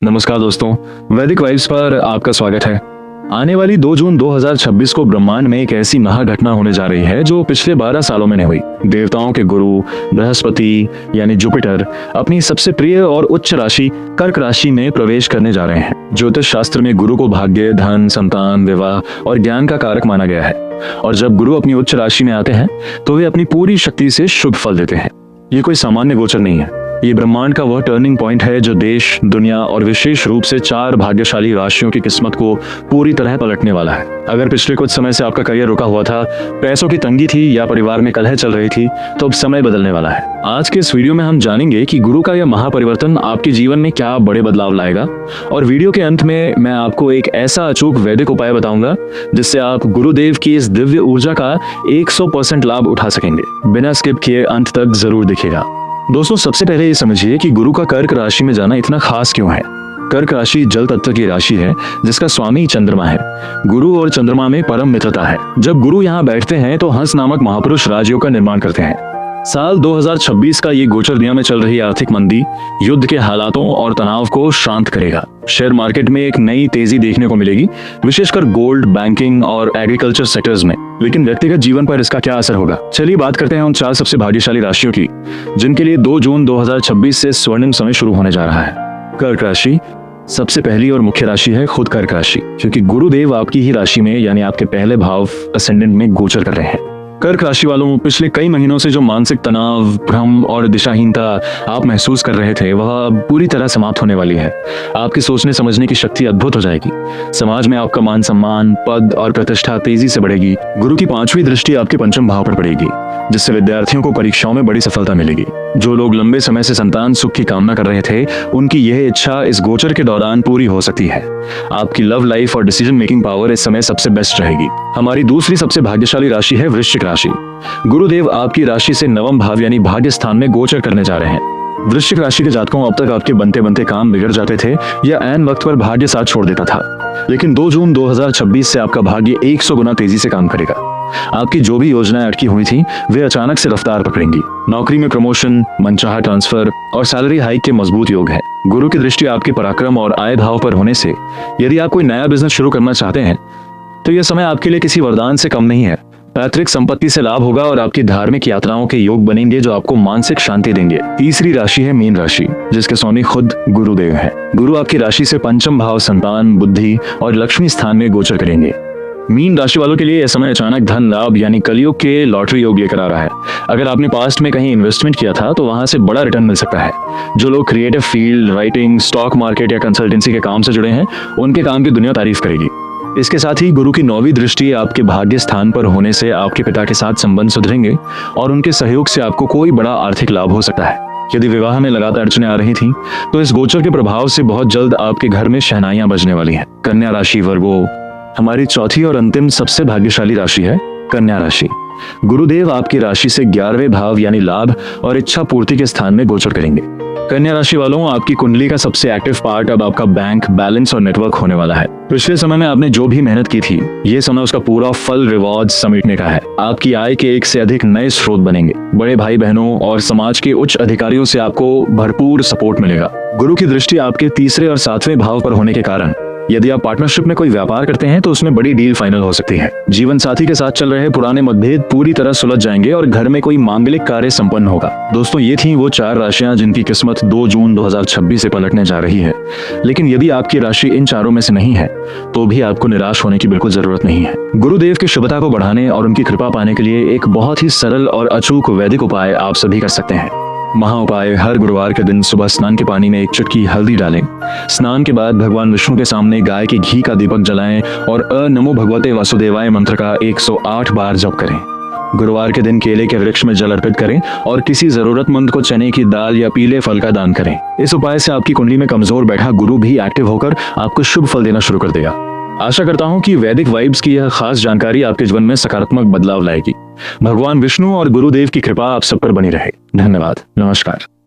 नमस्कार दोस्तों, वैदिक वाइब्स पर आपका स्वागत है। आने वाली 2 जून 2026 को ब्रह्मांड में एक ऐसी महाघटना होने जा रही है जो पिछले 12 सालों में नहीं हुई। देवताओं के गुरु बृहस्पति यानी जुपिटर अपनी सबसे प्रिय और उच्च राशि कर्क राशि में प्रवेश करने जा रहे हैं। ज्योतिष शास्त्र में गुरु को भाग्य, धन, संतान, विवाह और ज्ञान का कारक माना गया है और जब गुरु अपनी उच्च राशि में आते हैं तो वे अपनी पूरी शक्ति से शुभ फल देते हैं। ये कोई सामान्य गोचर नहीं है, ये ब्रह्मांड का वह टर्निंग पॉइंट है जो देश, दुनिया और विशेष रूप से 4 भाग्यशाली राशियों की किस्मत को पूरी तरह पलटने वाला है। अगर पिछले कुछ समय से आपका करियर रुका हुआ था, पैसों की तंगी थी या परिवार में कलह चल रही थी, तो अब समय बदलने वाला है। आज के इस वीडियो में हम जानेंगे कि गुरु का यह महापरिवर्तन आपके जीवन में क्या बड़े बदलाव लाएगा और वीडियो के अंत में मैं आपको एक ऐसा अचूक वैदिक उपाय बताऊंगा जिससे आप गुरुदेव की इस दिव्य ऊर्जा का 100% लाभ उठा सकेंगे। बिना स्किप किए अंत तक जरूर देखिएगा। दोस्तों, सबसे पहले ये समझिए कि गुरु का कर्क राशि में जाना इतना खास क्यों है। कर्क राशि जल तत्व की राशि है जिसका स्वामी चंद्रमा है। गुरु और चंद्रमा में परम मित्रता है। जब गुरु यहाँ बैठते हैं तो हंस नामक महापुरुष राजयोग का निर्माण करते हैं। साल 2026 का ये गोचर दुनिया में चल रही आर्थिक मंदी, युद्ध के हालातों और तनाव को शांत करेगा। शेयर मार्केट में एक नई तेजी देखने को मिलेगी, विशेषकर गोल्ड, बैंकिंग और एग्रीकल्चर सेक्टर्स में। लेकिन व्यक्तिगत जीवन पर इसका क्या असर होगा? चलिए बात करते हैं उन 4 सबसे भाग्यशाली राशियों की जिनके लिए 2 जून 2026 से स्वर्णिम समय शुरू होने जा रहा है। कर्क राशि सबसे पहली और मुख्य राशि है खुद कर्क राशि, क्योंकि गुरुदेव आपकी ही राशि में यानी आपके पहले भाव असेंडेंट में गोचर कर रहे हैं। कर्क राशि वालों, पिछले कई महीनों से जो मानसिक तनाव, भ्रम और दिशाहीनता आप महसूस कर रहे थे वह अब पूरी तरह समाप्त होने वाली है। आपकी सोचने समझने की शक्ति अद्भुत हो जाएगी। समाज में आपका मान सम्मान, पद और प्रतिष्ठा तेजी से बढ़ेगी। गुरु की 5वीं दृष्टि आपके पंचम भाव पर पड़ेगी जिससे विद्यार्थियों को परीक्षाओं में बड़ी सफलता मिलेगी। जो लोग लंबे समय से संतान सुख की कामना कर रहे थे, उनकी यह इच्छा इस गोचर के दौरान पूरी हो सकती है। आपकी लव लाइफ और डिसीजन मेकिंग पावर इस समय सबसे बेस्ट रहेगी। हमारी दूसरी सबसे भाग्यशाली राशि है वृश्चिक राशि। गुरुदेव आपकी राशि से 9वें भाव यानी भाग्य स्थान में गोचर करने जा रहे हैं। वृश्चिक राशि के जातकों, अब तक आपके बनते बनते काम बिगड़ जाते थे या ऐन वक्त पर भाग्य साथ छोड़ देता था, लेकिन 2 जून 2026 से आपका भाग्य 100 गुना तेजी से काम करेगा। आपकी जो भी योजनाएं अटकी हुई थी वे अचानक से रफ्तार पकड़ेंगी। नौकरी में प्रमोशन, मनचाहा ट्रांसफर और सैलरी हाइक के मजबूत योग है। गुरु की दृष्टि आपके पराक्रम और आय भाव पर होने से यदि आप कोई नया बिजनेस शुरू करना चाहते हैं तो यह समय आपके लिए किसी वरदान से कम नहीं है। पैतृक संपत्ति से लाभ होगा और आपकी धार्मिक यात्राओं के योग बनेंगे जो आपको मानसिक शांति देंगे। तीसरी राशि है मीन राशि जिसके स्वामी खुद गुरुदेव हैं। गुरु आपकी राशि से पंचम भाव संतान, बुद्धि और लक्ष्मी स्थान में गोचर करेंगे। मीन राशि वालों के लिए यह समय अचानक धन लाभ यानी कलयुग के लॉटरी योग लेकर आ रहा है। अगर आपने पास्ट में कहीं इन्वेस्टमेंट किया था तो वहां से बड़ा रिटर्न मिल सकता है। जो लोग creative field, writing, stock market या कंसल्टेंसी के काम से जुड़े हैं, उनके काम की दुनिया तारीफ करेगी। इसके साथ ही गुरु की 9वीं दृष्टि आपके भाग्य स्थान पर होने से आपके पिता के साथ संबंध सुधरेंगे और उनके सहयोग से आपको कोई बड़ा आर्थिक लाभ हो सकता है। यदि विवाह में लगातार अड़चनें आ रही थीं, तो इस गोचर के प्रभाव से बहुत जल्द आपके घर में शहनाइयां बजने वाली हैं। कन्या राशि वर्गो, हमारी चौथी और अंतिम सबसे भाग्यशाली राशि है कन्या राशि। गुरुदेव आपकी राशि से 11वें भाव यानी लाभ और इच्छा पूर्ति के स्थान में गोचर करेंगे। कन्या राशि वालों, आपकी कुंडली का सबसे एक्टिव पार्ट अब आपका बैंक बैलेंस और नेटवर्क होने वाला है। पिछले समय में आपने जो भी मेहनत की थी, ये समय उसका पूरा फल रिवॉर्ड समेटने का है। आपकी आय के एक से अधिक नए स्रोत बनेंगे। बड़े भाई बहनों और समाज के उच्च अधिकारियों से आपको भरपूर सपोर्ट मिलेगा। गुरु की दृष्टि आपके 3रे और 7वें भाव पर होने के कारण यदि आप पार्टनरशिप में कोई व्यापार करते हैं तो उसमें बड़ी डील फाइनल हो सकती है। जीवन साथी के साथ चल रहे पुराने मतभेद पूरी तरह सुलझ जाएंगे और घर में कोई मांगलिक कार्य संपन्न होगा। दोस्तों, ये थी वो 4 राशियां जिनकी किस्मत 2 जून 2026 से पलटने जा रही है। लेकिन यदि आपकी राशि इन 4 में से नहीं है तो भी आपको निराश होने की बिल्कुल जरूरत नहीं है। गुरुदेव की शुभता को बढ़ाने और उनकी कृपा पाने के लिए एक बहुत ही सरल और अचूक वैदिक उपाय आप सभी कर सकते हैं। महा उपाय: हर गुरुवार के दिन सुबह स्नान के पानी में 1 चुटकी हल्दी डालें। स्नान के बाद भगवान विष्णु के सामने गाय के घी का दीपक जलाएं और नमो भगवते वासुदेवाय मंत्र का 108 बार जप करें। गुरुवार के दिन केले के वृक्ष में जल अर्पित करें और किसी जरूरतमंद को चने की दाल या पीले फल का दान करें। इस उपाय से आपकी कुंडली में कमजोर बैठा गुरु भी एक्टिव होकर आपको शुभ फल देना शुरू कर देगा। आशा करता हूं कि वैदिक वाइब्स की यह खास जानकारी आपके जीवन में सकारात्मक बदलाव लाएगी। भगवान विष्णु और गुरुदेव की कृपा आप सब पर बनी रहे। धन्यवाद। नमस्कार।